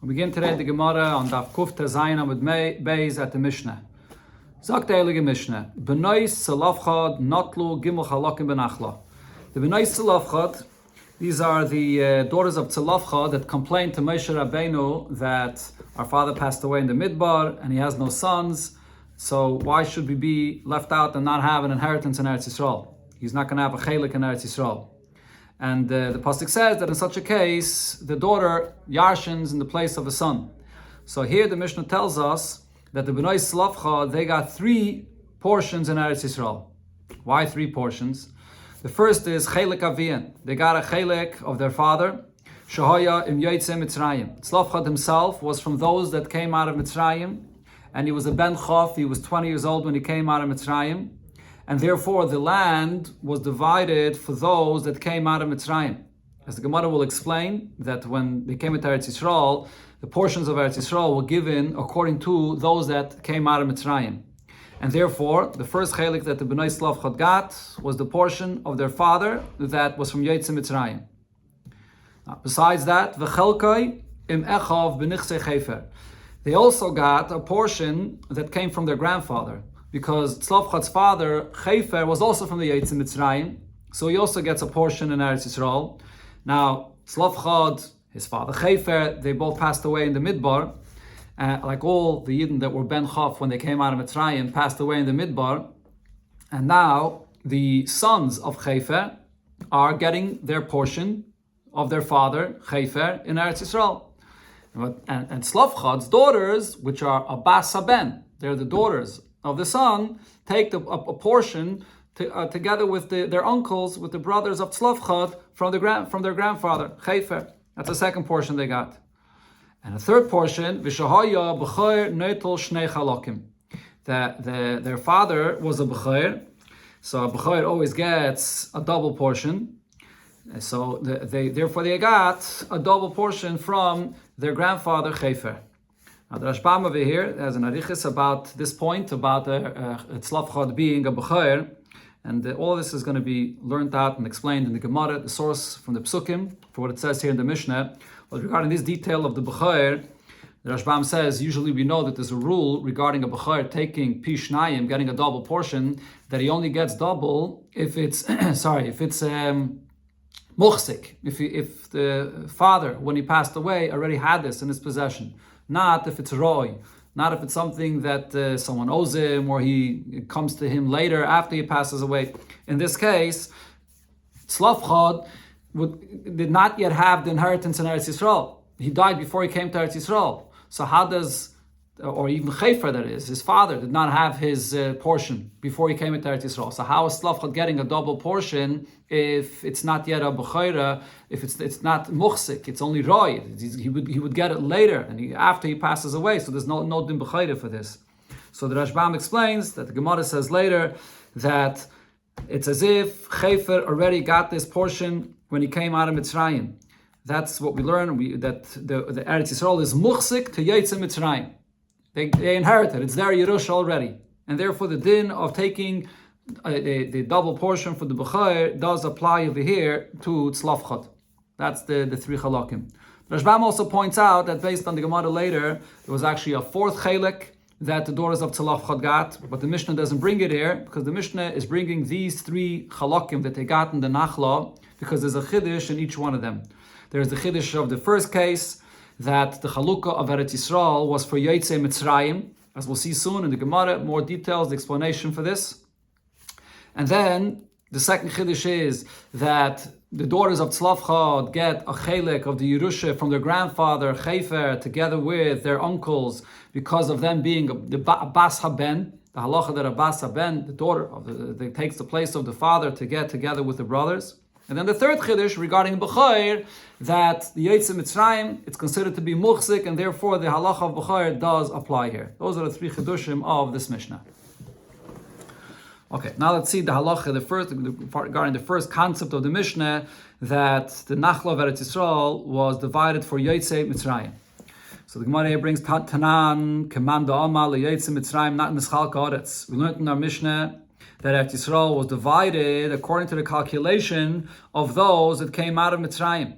We begin today the Gemara on Daf Kuf Tezayin Amud Beis at the Mishnah. Sagt the Heilige Mishnah, B'nois Tzalafchad Notlu Gimel Chalakim Benachla. The B'nois Tzalafchad, these are the daughters of Tzalafchad that complained to Moshe Rabbeinu that our father passed away in the Midbar and he has no sons, so why should we be left out and not have an inheritance in Eretz Yisrael? He's not going to have a chelik in Eretz Yisrael. And the pasuk says that in such a case, the daughter yarshins in the place of the son. So here the Mishnah tells us that the B'nai Tzalafchad, they got 3 portions in Eretz Yisrael. Why 3 portions? The first is chelik avian. They got a chelik of their father. Shahaya im Yotzei Mitzrayim. Tzalafchad himself was from those that came out of Mitzrayim, and he was a ben chaf. He was 20 years old when he came out of Mitzrayim. And therefore the land was divided for those that came out of Mitzrayim. As the Gemara will explain, that when they came into Eretz Yisrael, the portions of Eretz Yisrael were given according to those that came out of Mitzrayim. And therefore, the first chelik that the B'nai Tzalafchad got was the portion of their father that was from Yotzei Mitzrayim. Besides that, v'chelkai im echav b'nichsei chefer. They also got a portion that came from their grandfather, because Tzalafchad's father, Chefer, was also from the Yotzei Mitzrayim, so he also gets a portion in Eretz Yisrael. Now, Tzalafchad, his father Chefer, they both passed away in the Midbar, like all the Yidden that were Ben Chaf when they came out of Mitzrayim, passed away in the Midbar, and now the sons of Chefer are getting their portion of their father, Chefer, in Eretz Yisrael. And Tzalafchad's daughters, which are Abbas Ben, they're the daughters of the son, take a portion together with their uncles, with the brothers of Tzalafchad from their grandfather, Chefer. That's the second portion they got. And the third portion, V'shahaya b'choir neitel shnei chalakim. Their father was a b'choir, so a b'choir always gets a double portion. So therefore they got a double portion from their grandfather Chefer. Now the Rashbam over here has an arichis about this point, about Tzalafchad being a b'choir, and all this is going to be learned out and explained in the Gemara, the source from the Psukim, for what it says here in the Mishnah. But regarding this detail of the b'choir, the Rashbam says, usually we know that there's a rule regarding a b'choir taking pishnayim, getting a double portion, that he only gets double if it's, muhsik, if the father, when he passed away, already had this in his possession. Not if it's roy, not if it's something that someone owes him or it comes to him later after he passes away. In this case, Tzalafchad did not yet have the inheritance in Eretz Yisrael. He died before he came to Eretz Yisrael. So how does, or even Chefer, that is, his father did not have his portion before he came into Eretz Yisrael. So how is Tzalafchad getting a double portion if it's not yet a b'choira, if it's not muhsik, it's only roy? He would get it later, and after he passes away. So there's no din b'choira for this. So the Rashbam explains that the Gemara says later that it's as if Chefer already got this portion when he came out of Mitzrayim. That's what we learn. That the Eretz Yisrael is muhsik to Yotzei Mitzrayim. They inherited. It's their Yerusha already. And therefore the din of taking the double portion for the b'choir does apply over here to Tzalafchad. That's the 3 chalakim. Rashbam also points out that based on the Gemara later, there was actually a 4th chelik that the daughters of Tzalafchad got, but the Mishnah doesn't bring it here, because the Mishnah is bringing these 3 chalakim that they got in the Nachla, because there's a chiddush in each one of them. There's the chiddush of the first case, that the Chalukah of Eretz Yisrael was for Yotzei Mitzrayim, as we'll see soon in the Gemara, more details, the explanation for this. And then the second chiddush is that the daughters of Tzalafchad get a chelik of the Yerusha from their grandfather Chefer, together with their uncles, because of them being the Abbas Ben, the halacha that Abbas Ben, the daughter that takes the place of the father, to get together with the brothers. And then the third chiddush regarding b'choir, that the Yotzei Mitzrayim, it's considered to be muhsik, and therefore the halacha of b'choir does apply here. Those are the 3 chiddushim of this Mishnah. Okay, now let's see the halacha, regarding the first concept of the Mishnah, that the Nachla of Eretz Yisrael was divided for Yotzei Mitzrayim. So the Gemara here brings Tanan, Keman Da'ama, Yotzei Mitzrayim, not in the Schal Ka'aretz. We learned in our Mishnah that Eretz Yisrael was divided according to the calculation of those that came out of Mitzrayim.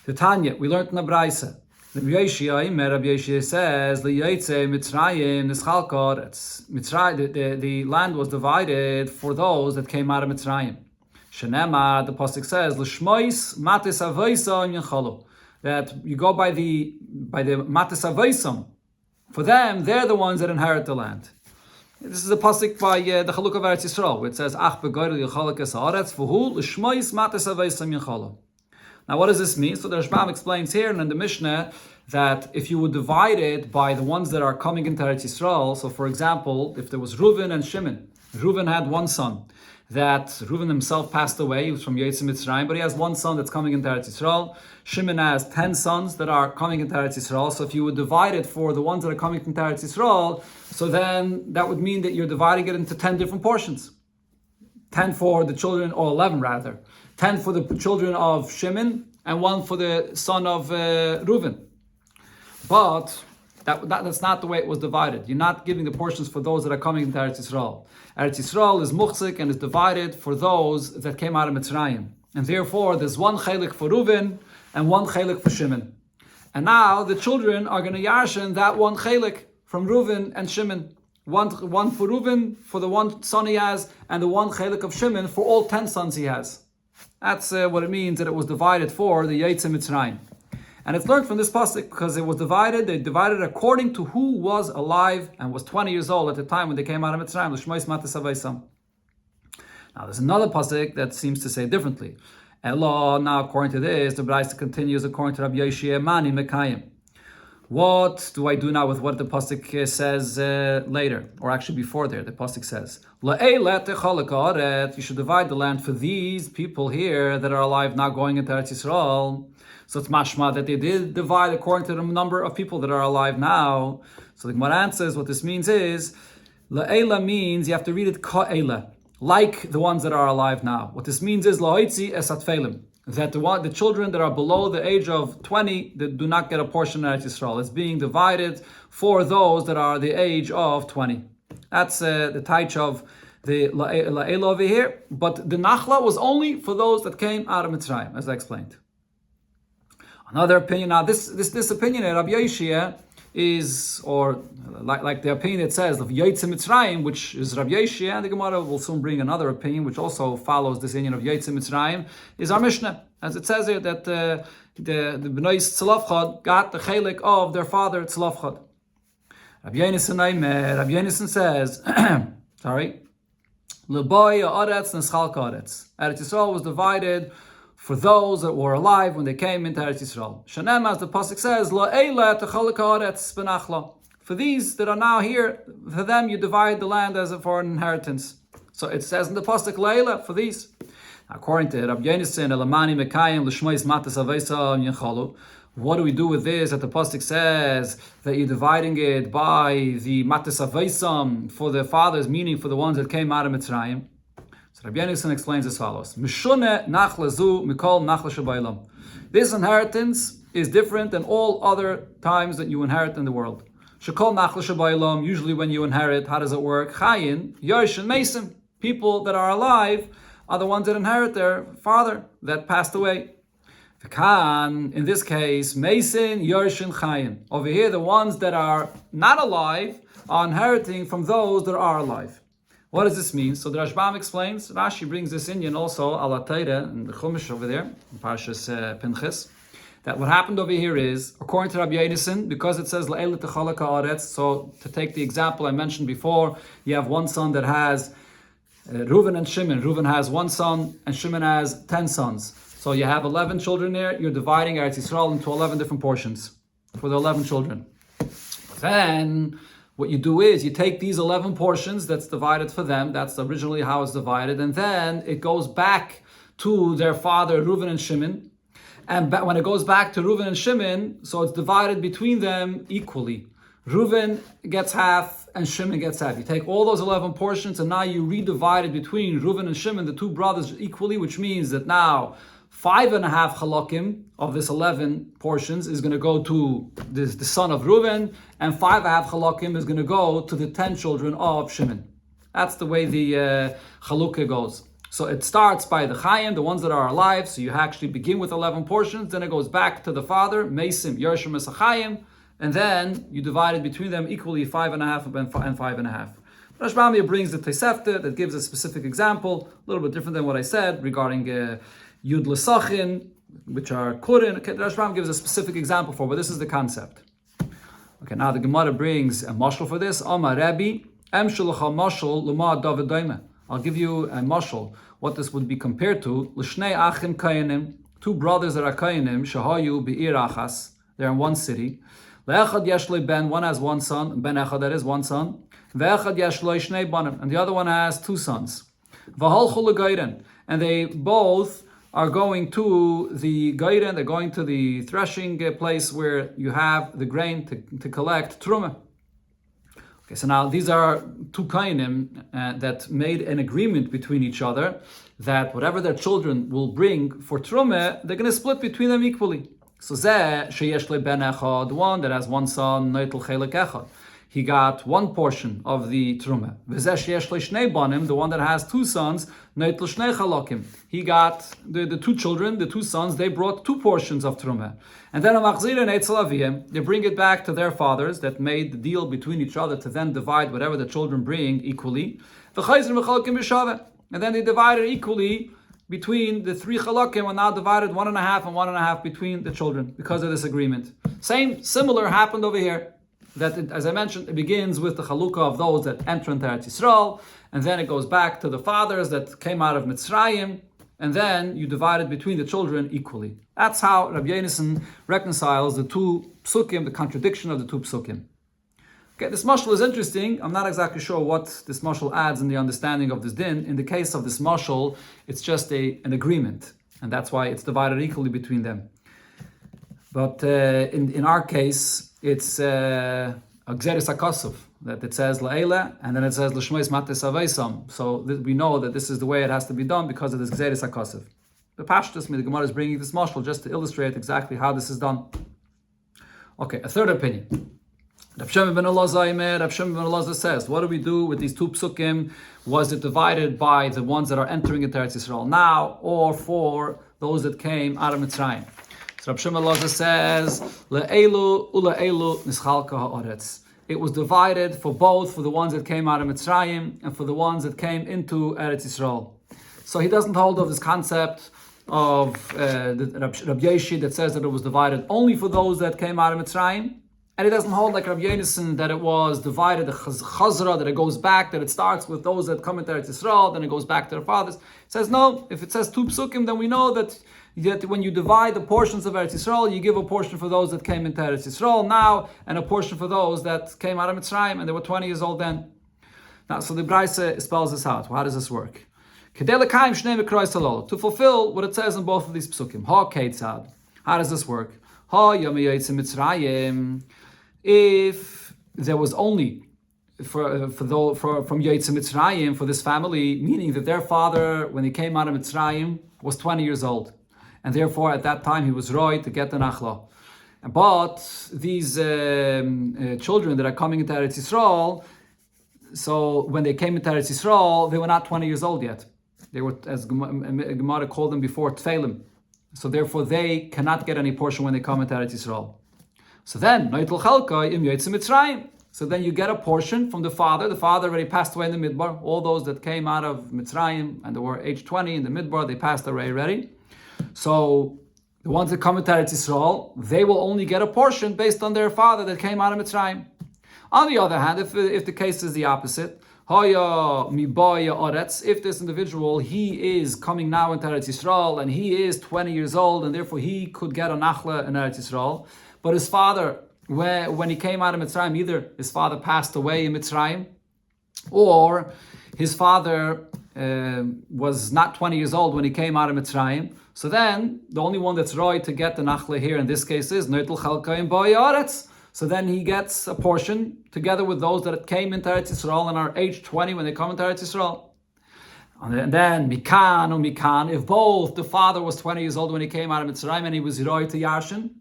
The Tanya, we learned in the Braisa, Rabbi Yoshia says, the land was divided for those that came out of Mitzrayim. Shenema, the pasuk says, that you go by the matis avaisam. For them, they're the ones that inherit the land. This is a pasuk by the Chaluk of Eretz Yisrael, which says, Ach begoydel yechalak es haaretz, v'hu l'shmois matis avaisam yechalak. Now, what does this mean? So the Rashbam explains here and in the Mishnah that if you would divide it by the ones that are coming into Eretz Yisrael, so for example, if there was Reuven and Shimon, Reuven had one son, that Reuven himself passed away, he was from Yetz Mitzrayim, but he has one son that's coming into Eretz Yisrael. Shimon has 10 sons that are coming into Eretz Yisrael, so if you would divide it for the ones that are coming into Eretz Yisrael, so then that would mean that you're dividing it into 10 different portions. 10 for the children, or 11 rather. 10 for the children of Shimon, and 1 for the son of Reuven. But that's not the way it was divided. You're not giving the portions for those that are coming into Eretz Yisrael. Eretz Yisrael is muchzik and is divided for those that came out of Mitzrayim. And therefore, there's 1 chelik for Reuven and 1 chelik for Shimon. And now the children are going to yarshin that 1 chelik from Reuven and Shimon. One for Reuven, for the 1 son he has, and the 1 chelik of Shimon for all 10 sons he has. That's what it means that it was divided for the Yetz Mitzrayim. And it's learned from this pasuk because it was divided. They divided according to who was alive and was 20 years old at the time when they came out of Mitzrayim. Now there's another pasuk that seems to say differently. Elo, now according to this, the Braisa continues according to Rabbi Yoshia Mani Mekayim. What do I do now with what the pasuk says later, or actually before there? The pasuk says, you should divide the land for these people here that are alive now going into Eretz Yisrael. So it's mashma that they did divide according to the number of people that are alive now. So the Gemara answers what this means is, la'ela means you have to read it ka'ela, like the ones that are alive now. What this means is la'itzi esatfelim, that the children that are below the age of 20 that do not get a portion of Eretz Yisrael. It's being divided for those that are the age of 20. That's the taich of the la'ela over here. But the nachla was only for those that came out of Mitzrayim, as I explained. Another opinion, now this opinion of Rabbi Yoshia is, or like the opinion that says of Yetz Mitzrayim, which is Rabbi Yoshia, and the Gemara will soon bring another opinion which also follows this opinion of Yetz Mitzrayim, is our Mishnah. As it says here that the Bnei Tzlafchad got the chelik of their father Tzlafchad. Rabbi Yonasan says, sorry, L'boy ha'aretz neschalka ha'aretz. Eretz Yisrael was divided for those that were alive when they came into Eretz Yisrael. Shanem, as the pasuk says, la'ela techalka ha'aretz benachla. For these that are now here, for them you divide the land as for an inheritance. So it says in the pasuk la'ela for these. According to Rabbi Yonasan, elamani mekayim l'shmois matas avesa yenchalu. What do we do with this? That the pasuk says that you're dividing it by the matas avaisam for the fathers, meaning for the ones that came out of Mitzrayim. So Rabbi Yonasan explains as follows: Mishune nachla zu mikol nachla shabaylam. This inheritance is different than all other times that you inherit in the world. Shekol nachla shabaylam. Usually, when you inherit, how does it work? Chayin, Yosh, and Mason. People that are alive are the ones that inherit their father that passed away. V'kan, in this case, Mason, Yosh, and Chayin. Over here, the ones that are not alive are inheriting from those that are alive. What does this mean? So the Rashbam explains, Rashi brings this in also, ala Teire, in the Chumash over there, in Parshas Pinchas, that what happened over here is, according to Rabbi Yonasan, because it says, La'ela techalaka ha'aretz, so to take the example I mentioned before, you have one son that has Reuven and Shimon. Reuven has one son, and Shimon has 10 sons. So you have 11 children there, you're dividing Eretz Yisrael into 11 different portions for the 11 children. But then, what you do is you take these 11 portions that's divided for them, that's originally how it's divided, and then it goes back to their father, Reuven and Shimon. And when it goes back to Reuven and Shimon, so it's divided between them equally. Reuven gets half and Shimon gets half. You take all those 11 portions and now you redivide it between Reuven and Shimon, the two brothers, equally, which means that now 5.5 halakim of this 11 portions is going to go to the son of Reuven, and 5.5 halakim is going to go to the 10 children of Shimon. That's the way the chalukah goes. So it starts by the Chayim, the ones that are alive. So you actually begin with 11 portions. Then it goes back to the father, Mesim, Yershim, Esachayim. And then you divide it between them equally, 5.5 and 5.5. Rosh Bamia brings the Tosefta that gives a specific example, a little bit different than what I said regarding Yud L'Sachin, which are Kurin. Okay, Rosh Bamia gives a specific example for, but this is the concept. Okay, now the Gemara brings a mashal for this. Amar Rabbi, Em Shulacha Mashal Luma David Doime. I'll give you a mashal, what this would be compared to. L'shnei Achim Kayanim, two brothers that are Kayanim, Shahayu Be'ir Achas, they're in one city. Le'echad Yeshloi Ben, one has one son, Ben Echad, that is one son. Ve'echad Yeshloi Shnei Banim, and the other one has two sons. V'halchu l'gayren, and they both are going to the gayren, they're going to the threshing place where you have the grain to collect truma. Okay, so now these are two kainim that made an agreement between each other that whatever their children will bring for truma, they're going to split between them equally. So zeh sheyesh le ben echad, one that has one son, noitel chelek echad, he got one portion of the truma. V'zeh sheyesh le shnei banim, the one that has two sons, noitel shnei chalakim, he got the two children, the two sons, they brought two portions of truma. And then they bring it back to their fathers that made the deal between each other to then divide whatever the children bring equally. And then they divided equally between the three chalakim, and now divided 1.5 and 1.5 between the children because of this agreement. Similar happened over here. That, as I mentioned, it begins with the chalukah of those that enter into Eretz Yisrael, and then it goes back to the fathers that came out of Mitzrayim, and then you divide it between the children equally. That's how Rabbi Yonason reconciles the two psukim, the contradiction of the two psukim. Okay, this mashal is interesting. I'm not exactly sure what this mashal adds in the understanding of this din. In the case of this mashal, it's just an agreement, and that's why it's divided equally between them. But in our case, it's a gzeres hakasuf, that it says la'ela, and then it says l'shmeis mates aveisam. So we know that this is the way it has to be done because of this gzeres hakasuf. The Pashtus, the Gemara is bringing this mashal just to illustrate exactly how this is done. Okay, a third opinion. Rav Shimon ben Elazar says, what do we do with these two psukim? Was it divided by the ones that are entering into Eretz Yisrael now, or for those that came out of Mitzrayim? So Rav Shimon ben Elazar says, Le'elu u'le'elu nischalka ha'oretz. It was divided for both, for the ones that came out of Mitzrayim and for the ones that came into Eretz Yisrael. So he doesn't hold of this concept of Rabbi Yeshi that says that it was divided only for those that came out of Mitzrayim. And he doesn't hold like Rabbi Yonason that it was divided, the chazra, that it goes back, that it starts with those that come into Eretz Yisrael, then it goes back to their fathers. It says no, if it says two psukim, then we know that when you divide the portions of Eretz Yisrael, you give a portion for those that came into Eretz Yisrael now, and a portion for those that came out of Mitzrayim, and they were 20 years old then. Now, so the Braisa spells this out. How does this work? To fulfill what it says in both of these psukim. Ha keitzad. How does this work? Ha yom yotzei Mitzrayim. If there was only from Yotzei Mitzrayim for this family, meaning that their father, when he came out of Mitzrayim, was 20 years old, and therefore at that time he was roy to get the nachla. But these children that are coming into Eretz Yisrael, so when they came into Eretz Yisrael, they were not 20 years old yet. They were, as Gemara called them before, tfeilim. So therefore they cannot get any portion when they come into Eretz Yisrael. So then, so then you get a portion from the father. The father already passed away in the Midbar. All those that came out of Mitzrayim and they were age 20 in the Midbar, they passed away already. So the ones that come into Eretz Yisrael, they will only get a portion based on their father that came out of Mitzrayim. On the other hand, if the case is the opposite, if this individual, he is coming now into Eretz Yisrael and he is 20 years old and therefore he could get a nachla in Eretz Yisrael, but his father, when he came out of Mitzrayim, either his father passed away in Mitzrayim, or his father was not 20 years old when he came out of Mitzrayim. So then, the only one that's right to get the nachla here in this case is Noitel Chalkayim Ba'yaretz. So then he gets a portion together with those that came into Eretz Yisrael and are age 20 when they come into Eretz Yisrael. And then Mikan, if both the father was 20 years old when he came out of Mitzrayim and he was Hiroi to Yarshin,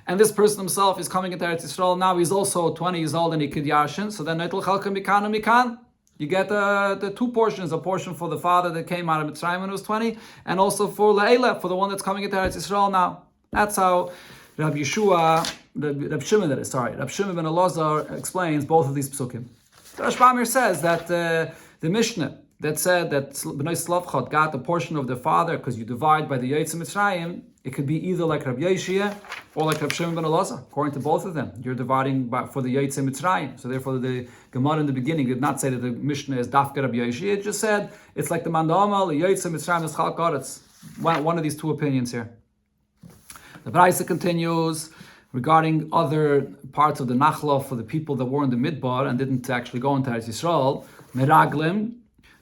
and this person himself is coming into Eretz Yisrael, now he's also 20 years old and he could Yarshin, so then Noitel Chalka Mikan. You get the two portions, a portion for the father that came out of Mitzrayim when he was 20, and also for Le'ela, for the one that's coming into Eretz Yisrael now. That's how Rab Shimon ben Elazar explains both of these psukim. The Rashbam says that the Mishnah that said that Bnei Slavchad got the portion of their father because you divide by the Yetz Mitzrayim, it could be either like Rabbi Yeshia or like Rab Shimon ben Elazar. According to both of them, you're dividing for the Yetz Mitzrayim. So therefore, the Gemara in the beginning did not say that the Mishnah is Dafka Rabbi Yeshia. It just said it's like the Mandama, the Yetz Mitzrayim is Chalk Aretz. One of these two opinions here. The Braisa continues regarding other parts of the Nachla for the people that were in the Midbar and didn't actually go into Eretz Yisrael. Meraglim,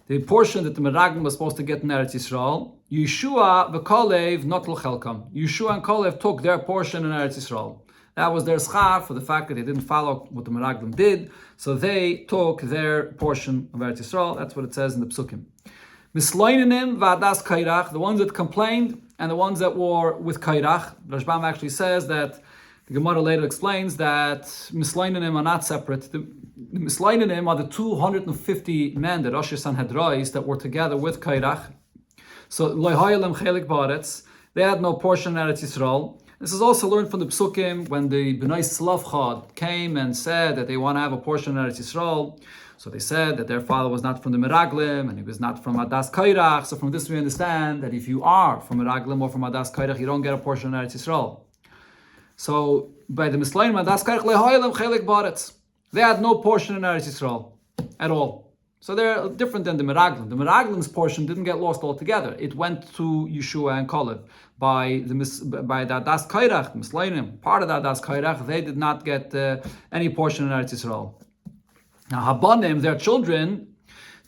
the portion that the Meraglim was supposed to get in Eretz Yisrael. Yeshua v'Kalev notl chelkam. Yeshua and Kalev took their portion in Eretz Yisrael. That was their schar for the fact that they didn't follow what the Meraglim did, so they took their portion of Eretz Yisrael. That's what it says in the Psukim. Misloinanim v'adas kairach, the ones that complained and the ones that were with kairach. Rashbam actually says that the Gemara later explains that Mislainanim are not separate. The Mislainanim are the 250 men, the Rosh Sanhedrais, that were together with kairach. So Loihayalim chelik baretz, they had no portion in Eretz Yisrael. This is also learned from the Psukim when the Bnei Slavchad came and said that they want to have a portion in Eretz Yisrael. So they said that their father was not from the Meraglim and he was not from Adas Kairach. So from this we understand that if you are from Meraglim or from Adas Kairach, you don't get a portion in Eretz Yisrael. So by the Mislayim Adas Kairach lehoilam chelik baretz, they had no portion in Eretz Yisrael at all. So they're different than the Meraglim. The Meraglim's portion didn't get lost altogether. It went to Yeshua and Kalev. By the Adas Kairach, the Mislayim, part of the Adas Kairach, they did not get any portion in Eretz Yisrael. Now, Habanim, their children,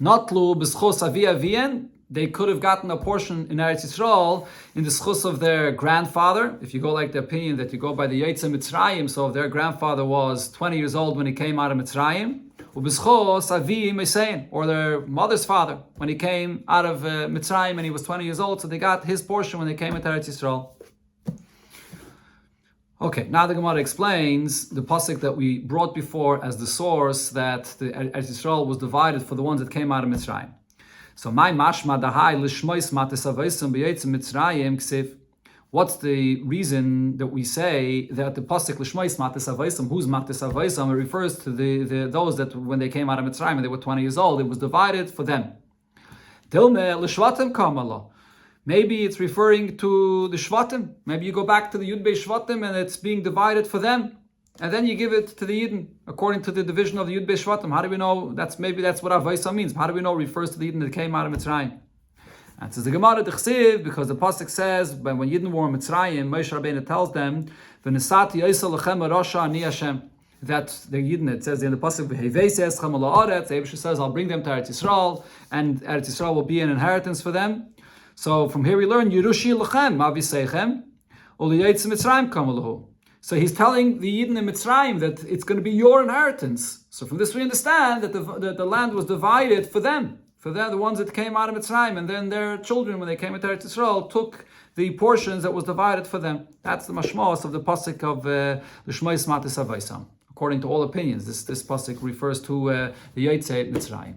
Natlu b'schos avi avien, they could have gotten a portion in Eretz Yisrael in the schos of their grandfather. If you go like the opinion that you go by the Yetz Mitzrayim, so if their grandfather was 20 years old when he came out of Mitzrayim, u'b'schos avi mesein, or their mother's father when he came out of Mitzrayim and he was 20 years old, so they got his portion when they came into Eretz Yisrael. Okay, now the Gemara explains the pasuk that we brought before as the source that the Eretz Yisrael was divided for the ones that came out of Mitzrayim. So, my mashma dahai lishmois matesavaysim b'yetzim Mitzrayim ksiv. What's the reason that we say that the pasuk lishmois matesavaysim, who's matesavaysim, it refers to the those that when they came out of Mitzrayim and they were 20 years old, it was divided for them. Dilme lishvatim kamala. Maybe it's referring to the Shvatim. Maybe you go back to the Yud Bei Shvatim and it's being divided for them. And then you give it to the Yidden, according to the division of the Yud Bei Shvatim. How do we know? Maybe that's what Avaisa means. How do we know it refers to the Yidden that came out of Mitzrayim? And says the Gemara Text, because the pasuk says, when Yidden were in Mitzrayim, Moshe Rabbeinu tells them, V'nesati Yisrael lechem arasha ani Hashem. That the Yidden, it says in the pasuk, V'heveises chem ala aretz, the Eibusha says, I'll bring them to Eretz Yisrael, and Eretz Yisrael will be an inheritance for them. So from here we learn Yerushi Lachem, Aviseichem, Uliyetz Mitzrayim Kamalahu. So he's telling the Yidden in Mitzrayim that it's going to be your inheritance. So from this we understand that the land was divided for them, the ones that came out of Mitzrayim, and then their children, when they came into Eretz Yisrael, took the portions that was divided for them. That's the mashmos of the pasuk of the Shmois Matis Avaisam. According to all opinions, this pasuk refers to the Yetz Mitzrayim.